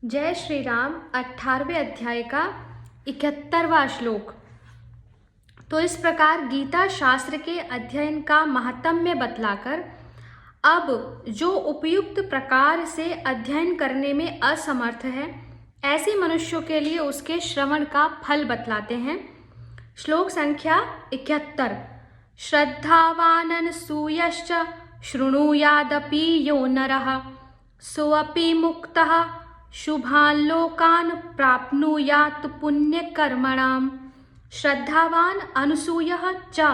जय श्री राम 18वें अध्याय का 71वां श्लोक। तो इस प्रकार गीता शास्त्र के अध्ययन का महात्म्य बतलाकर अब जो उपयुक्त प्रकार से अध्ययन करने में असमर्थ है ऐसे मनुष्यों के लिए उसके श्रवण का फल बतलाते हैं। श्लोक संख्या 71। श्रद्धावानन सूयश्च शृणुयादपि यो नरः सोऽपि मुक्तः शुभान् लोकान् प्राप्नुयात् पुण्यकर्मणाम्। श्रद्धावान अनुसूयः च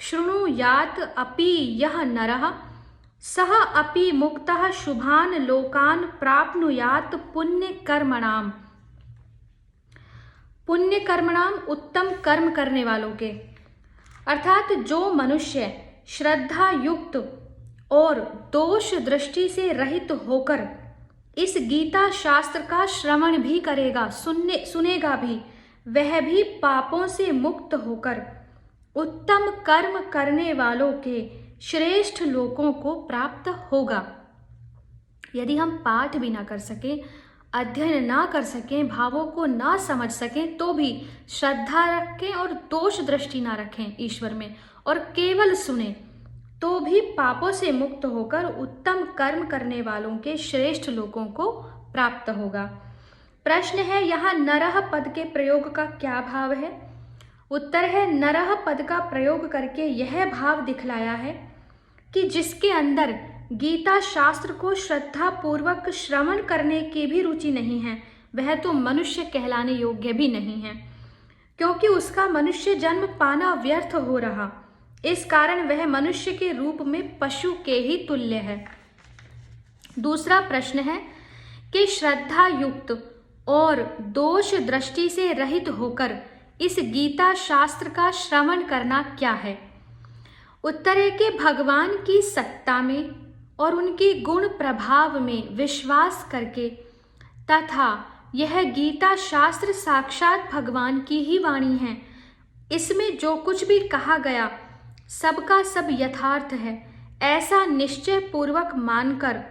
शृणुयात् अपि यः नरः सः अपि मुक्तः शुभान् लोकान् प्राप्नुयात् पुण्यकर्मणाम्। पुण्यकर्मणाम उत्तम कर्म करने वालों के, अर्थात जो मनुष्य श्रद्धा युक्त और दोष दृष्टि से रहित होकर इस गीता शास्त्र का श्रवण भी करेगा, सुनेगा भी, वह भी पापों से मुक्त होकर उत्तम कर्म करने वालों के श्रेष्ठ लोकों को प्राप्त होगा। यदि हम पाठ भी ना कर सकें, अध्ययन ना कर सकें, भावों को ना समझ सकें, तो भी श्रद्धा रखें और दोष दृष्टि ना रखें ईश्वर में और केवल सुने, तो भी पापों से मुक्त होकर उत्तम कर्म करने वालों के श्रेष्ठ लोकों को प्राप्त होगा। प्रश्न है, यहाँ नरः पद के प्रयोग का क्या भाव है? उत्तर है, नरः पद का प्रयोग करके यह भाव दिखलाया है कि जिसके अंदर गीता शास्त्र को श्रद्धा पूर्वक श्रवण करने की भी रुचि नहीं है, वह तो मनुष्य कहलाने योग्य भी नहीं है, क्योंकि उसका मनुष्य जन्म पाना व्यर्थ हो रहा। इस कारण वह मनुष्य के रूप में पशु के ही तुल्य है। दूसरा प्रश्न है कि श्रद्धा युक्त और दोष दृष्टि से रहित होकर इस गीता शास्त्र का श्रवण करना क्या है? उत्तर है कि भगवान की सत्ता में और उनकी गुण प्रभाव में विश्वास करके तथा यह गीता शास्त्र साक्षात भगवान की ही वाणी है, इसमें जो कुछ भी कहा गया सबका सब यथार्थ है, ऐसा निश्चय पूर्वक मानकर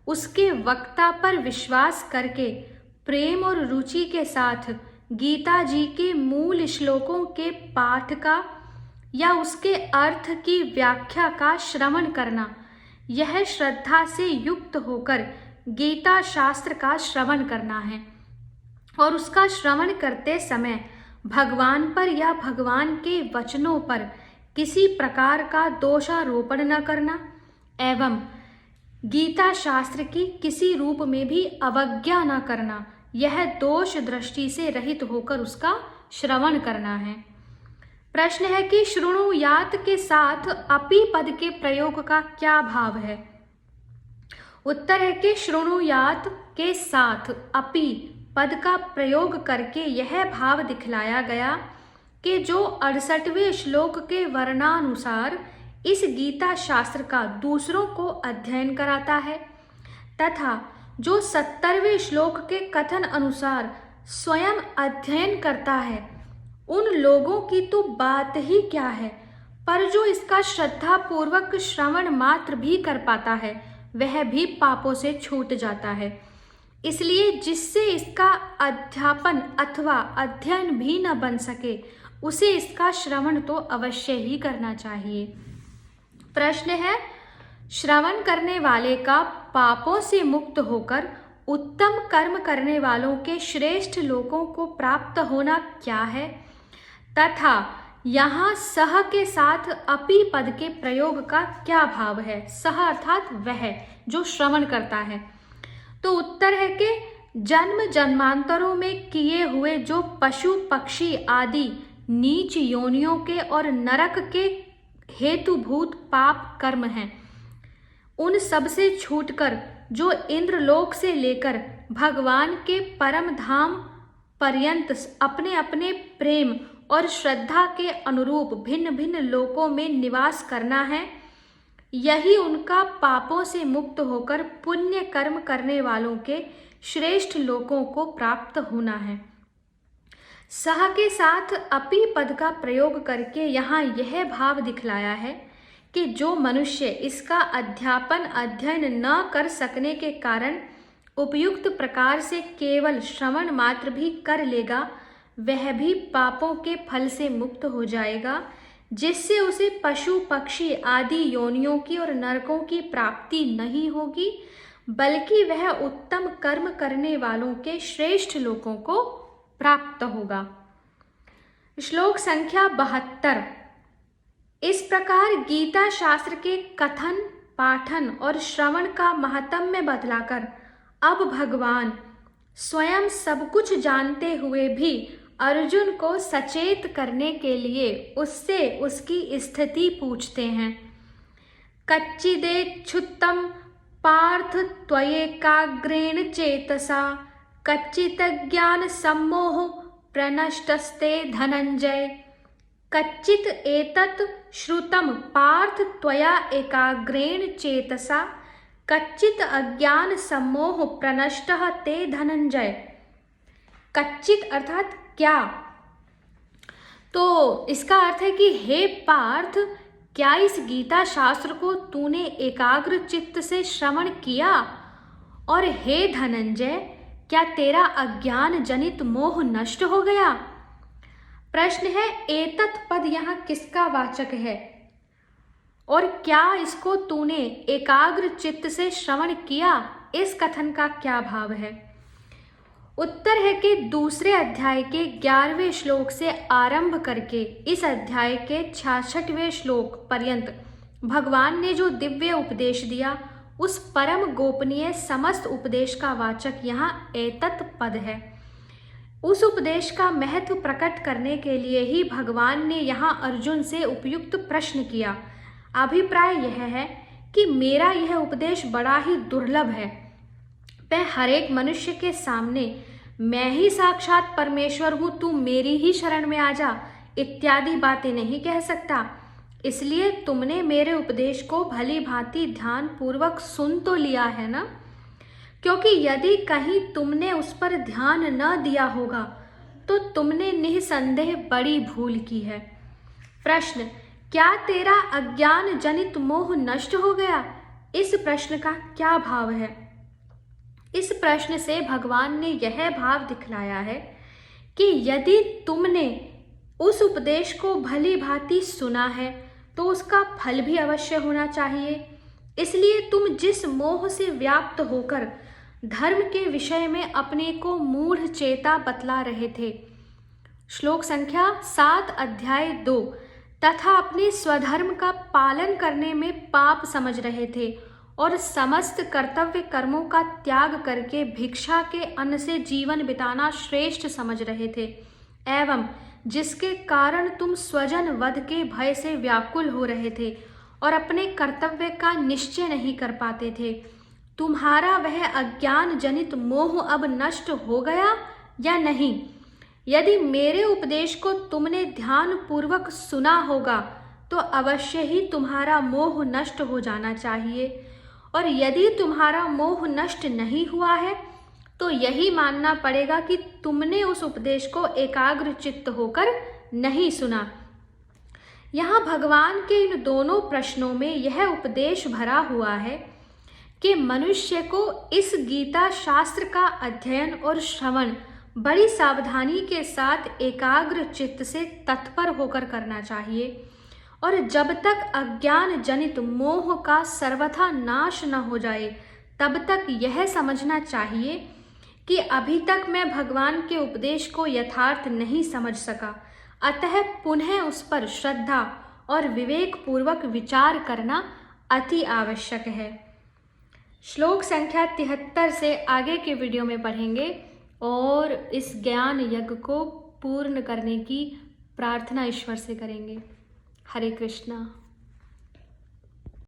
उसके वक्ता पर विश्वास करके प्रेम और रुचि के साथ गीता जी के मूल श्लोकों के पाठ का या उसके अर्थ की व्याख्या का श्रवण करना, यह श्रद्धा से युक्त होकर गीता शास्त्र का श्रवण करना है। और उसका श्रवण करते समय भगवान पर या भगवान के वचनों पर किसी प्रकार का दोषारोपण न करना एवं गीता शास्त्र की किसी रूप में भी अवज्ञा न करना, यह दोष दृष्टि से रहित होकर उसका श्रवण करना है। प्रश्न है कि शृणुयात के साथ अपि पद के प्रयोग का क्या भाव है? उत्तर है कि शृणुयात के साथ अपि पद का प्रयोग करके यह भाव दिखलाया गया कि जो 68वें श्लोक के वर्णानुसार इस गीता शास्त्र का दूसरों को अध्ययन कराता है तथा जो 70वें श्लोक के कथन अनुसार स्वयं अध्ययन करता है, उन लोगों की तो बात ही क्या है, पर जो इसका श्रद्धा पूर्वक श्रवण मात्र भी कर पाता है वह भी पापों से छूट जाता है। इसलिए जिससे इसका अध्यापन अथवा अध्ययन भी न बन सके उसे इसका श्रवण तो अवश्य ही करना चाहिए। प्रश्न है, श्रवण करने वाले का पापों से मुक्त होकर उत्तम कर्म करने वालों के श्रेष्ठ लोकों को प्राप्त होना क्या है तथा यहाँ सह के साथ अपि पद के प्रयोग का क्या भाव है? सह अर्थात वह जो श्रवण करता है। तो उत्तर है कि जन्म जन्मांतरों में किए हुए जो पशु पक्षी आदि नीच योनियों के और नरक के हेतुभूत पाप कर्म हैं, उन सब से छूटकर जो इंद्रलोक से लेकर भगवान के परम धाम पर्यंत अपने अपने प्रेम और श्रद्धा के अनुरूप भिन्न भिन्न लोकों में निवास करना है, यही उनका पापों से मुक्त होकर पुण्य कर्म करने वालों के श्रेष्ठ लोकों को प्राप्त होना है। सह के साथ अपि पद का प्रयोग करके यहाँ यह भाव दिखलाया है कि जो मनुष्य इसका अध्यापन अध्ययन न कर सकने के कारण उपयुक्त प्रकार से केवल श्रवण मात्र भी कर लेगा, वह भी पापों के फल से मुक्त हो जाएगा, जिससे उसे पशु पक्षी आदि योनियों की और नरकों की प्राप्ति नहीं होगी, बल्कि वह उत्तम कर्म करने वालों के श्रेष्ठ लोकों को प्राप्त होगा। श्लोक संख्या 72। इस प्रकार गीता शास्त्र के कथन, पाठन और श्रवण का महात्म्य बतलाकर अब भगवान स्वयं सब कुछ जानते हुए भी अर्जुन को सचेत करने के लिए उससे उसकी स्थिति पूछते हैं। कच्चिदेक्षुत्तम पार्थ त्वयेकाग्रेण चेतसा कच्चित् ज्ञान सम्मोह प्रनष्टस्ते धनंजय। कच्चित् एतत् श्रुतं पार्थ त्वया एकाग्रेण चेतसा कच्चित् अज्ञान सम्मोह प्रनष्टः ते धनंजय। कच्चित अर्थात क्या, तो इसका अर्थ है कि हे पार्थ, क्या इस गीता शास्त्र को तूने एकाग्र चित्त से श्रवण किया? और हे धनंजय, क्या तेरा अज्ञान जनित मोह नष्ट हो गया? प्रश्न है, एतत् पद यहाँ किसका वाचक है और क्या इसको तूने एकाग्र चित्त से श्रवण किया, इस कथन का क्या भाव है? उत्तर है कि दूसरे अध्याय के 11वें श्लोक से आरंभ करके इस अध्याय के 66वें श्लोक पर्यंत भगवान ने जो दिव्य उपदेश दिया, उस परम गोपनीय समस्त उपदेश का वाचक यहाँ एतत् पद है। उस उपदेश का महत्व प्रकट करने के लिए ही भगवान ने यहाँ अर्जुन से उपयुक्त प्रश्न किया। अभिप्राय यह है कि मेरा यह उपदेश बड़ा ही दुर्लभ है। मैं हर एक मनुष्य के सामने मैं ही साक्षात परमेश्वर हूँ, तू मेरी ही शरण में आ जा इत्यादि बातें नहीं कह सकता। इसलिए तुमने मेरे उपदेश को भली भांति ध्यान पूर्वक सुन तो लिया है ना? क्योंकि यदि कहीं तुमने उस पर ध्यान न दिया होगा तो तुमने निसंदेह बड़ी भूल की है। प्रश्न, क्या तेरा अज्ञान जनित मोह नष्ट हो गया? इस प्रश्न का क्या भाव है? इस प्रश्न से भगवान ने यह भाव दिखलाया है कि यदि तुमने उस उपदेश को भली भांति सुना है तो उसका फल भी अवश्य होना चाहिए। इसलिए तुम जिस मोह से व्याप्त होकर धर्म के विषय में अपने को मूढ़ चेता बतला रहे थे, श्लोक संख्या 7 अध्याय 2, तथा अपने स्वधर्म का पालन करने में पाप समझ रहे थे और समस्त कर्तव्य कर्मों का त्याग करके भिक्षा के अन्न से जीवन बिताना श्रेष्ठ समझ रहे थे, एवं जिसके कारण तुम स्वजन वध के भय से व्याकुल हो रहे थे और अपने कर्तव्य का निश्चय नहीं कर पाते थे, तुम्हारा वह अज्ञान जनित मोह अब नष्ट हो गया या नहीं? यदि मेरे उपदेश को तुमने ध्यान पूर्वक सुना होगा तो अवश्य ही तुम्हारा मोह नष्ट हो जाना चाहिए, और यदि तुम्हारा मोह नष्ट नहीं हुआ है तो यही मानना पड़ेगा कि तुमने उस उपदेश को एकाग्र चित्त होकर नहीं सुना। यहाँ भगवान के इन दोनों प्रश्नों में यह उपदेश भरा हुआ है कि मनुष्य को इस गीता शास्त्र का अध्ययन और श्रवण बड़ी सावधानी के साथ एकाग्र चित्त से तत्पर होकर करना चाहिए, और जब तक अज्ञान जनित मोह का सर्वथा नाश न हो जाए तब तक यह समझना चाहिए कि अभी तक मैं भगवान के उपदेश को यथार्थ नहीं समझ सका, अतः पुनः उस पर श्रद्धा और विवेक पूर्वक विचार करना अति आवश्यक है। श्लोक संख्या 73 से आगे के वीडियो में पढ़ेंगे और इस ज्ञान यज्ञ को पूर्ण करने की प्रार्थना ईश्वर से करेंगे। हरे कृष्णा।